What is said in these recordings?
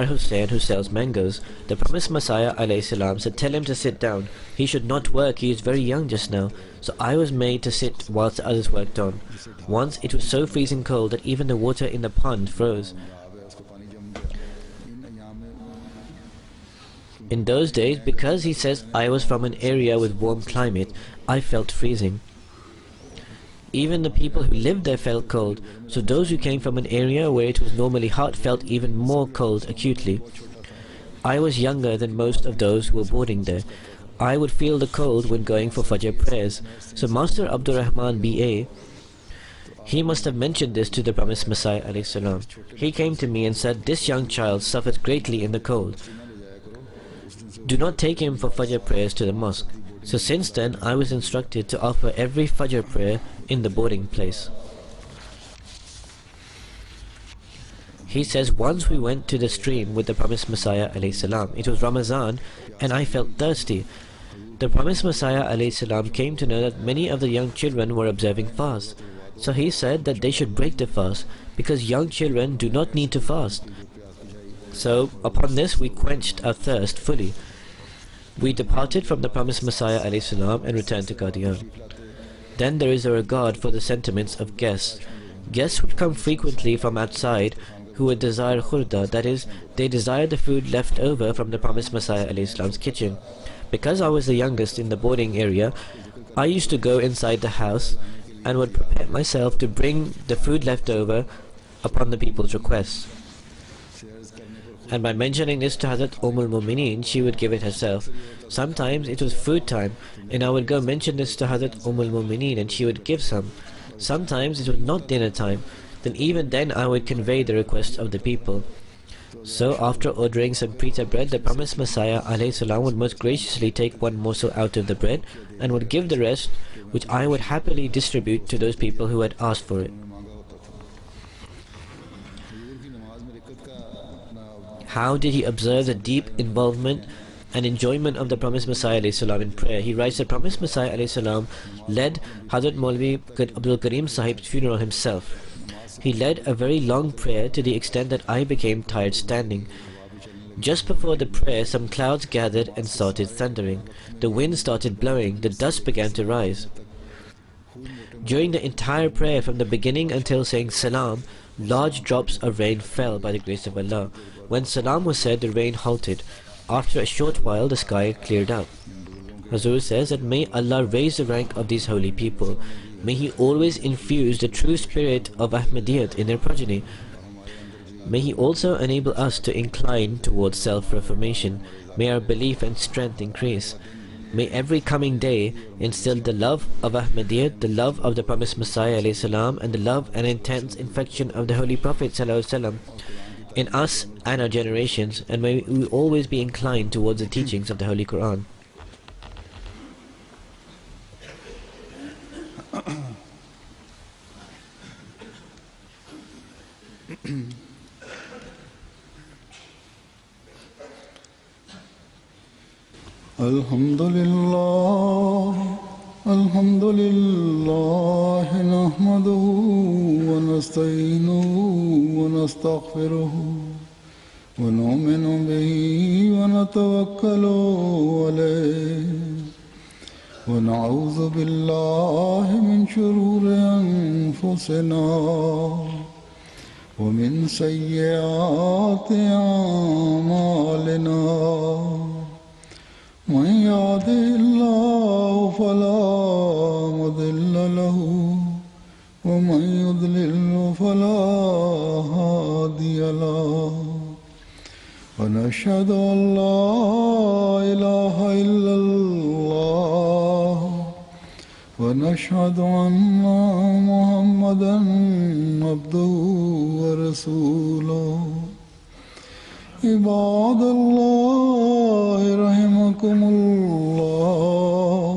Imar Hussain who sells mangoes. The promised Messiah ﷺ said, "Tell him to sit down. He should not work, he is very young just now." So I was made to sit whilst the others worked on. Once it was so freezing cold that even the water in the pond froze. In those days, because he says I was from an area with warm climate, I felt freezing. Even the people who lived there felt cold, so those who came from an area where it was normally hot felt even more cold acutely. I was younger than most of those who were boarding there. I would feel the cold when going for Fajr prayers. So Master Abdurrahman B.A., he must have mentioned this to the promised Messiah ﷺ. He came to me and said, "This young child suffers greatly in the cold. Do not take him for Fajr prayers to the mosque." So since then, I was instructed to offer every Fajr prayer in the boarding place. He says, once we went to the stream with the promised Messiah ﷺ. It was Ramazan and I felt thirsty. The promised Messiah ﷺ came to know that many of the young children were observing fast. So he said that they should break the fast, because young children do not need to fast. So upon this we quenched our thirst fully. We departed from the promised Messiah ﷺ and returned to Qadian. Then there is a regard for the sentiments of guests. Guests would come frequently from outside who would desire khurda, that is, they desired the food left over from the promised Messiah ﷺ's kitchen. Because I was the youngest in the boarding area, I used to go inside the house and would prepare myself to bring the food left over upon the people's requests. And by mentioning this to Hazrat al-Mumineen, she would give it herself. Sometimes it was food time, and I would go mention this to Hazrat al-Mumineen and she would give some. Sometimes it was not dinner time, then even then I would convey the requests of the people. So after ordering some pita bread, the promised Messiah ﷺ would most graciously take one morsel out of the bread and would give the rest, which I would happily distribute to those people who had asked for it. How did he observe the deep involvement and enjoyment of the promised Messiah ﷺ in prayer? He writes, the promised Messiah ﷺ led Hazrat Maulvi Abdul Karim Sahib's funeral himself. He led a very long prayer to the extent that I became tired standing. Just before the prayer, some clouds gathered and started thundering. The wind started blowing, the dust began to rise. During the entire prayer, from the beginning until saying Salam, large drops of rain fell by the grace of Allah. When Salam was said, the rain halted. After a short while, the sky cleared out. Hazur says that may Allah raise the rank of these holy people. May He always infuse the true spirit of Ahmadiyyat in their progeny. May He also enable us to incline towards self-reformation. May our belief and strength increase. May every coming day instill the love of Ahmadiyyat, the love of the promised Messiah ﷺ, and the love and intense infection of the Holy Prophet ﷺ in us and our generations, and may we always be inclined towards the teachings of the Holy Quran. Alhamdulillah, nahmaduhu wa nasta'inuhu wa nastaghfiruhu wa nu'minu bihi wa natawakkalu alayhi wa na'udhu billahi min shururi anfusina wa min sayyiati a'malina. من يهده الله فلا مضل له ومن يضلل فلا هادي له ونشهد أن لا إله إلا الله ونشهد أن محمدا عبده ورسوله عباد الله رحمكم الله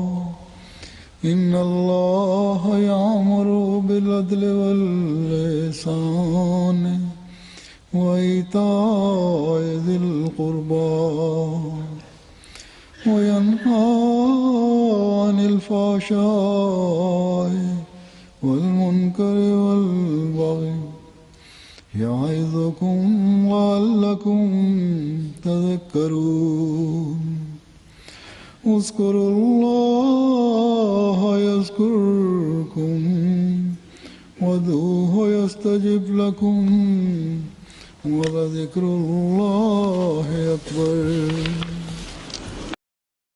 إن الله يأمر بالعدل والإحسان وإيتاء ذي القربى وينهى عن الفحشاء والمنكر والبغي يعظكم لعلكم تذكرون اذكروا الله يذكركم وادعوه يستجب لكم ولذكر الله أكبر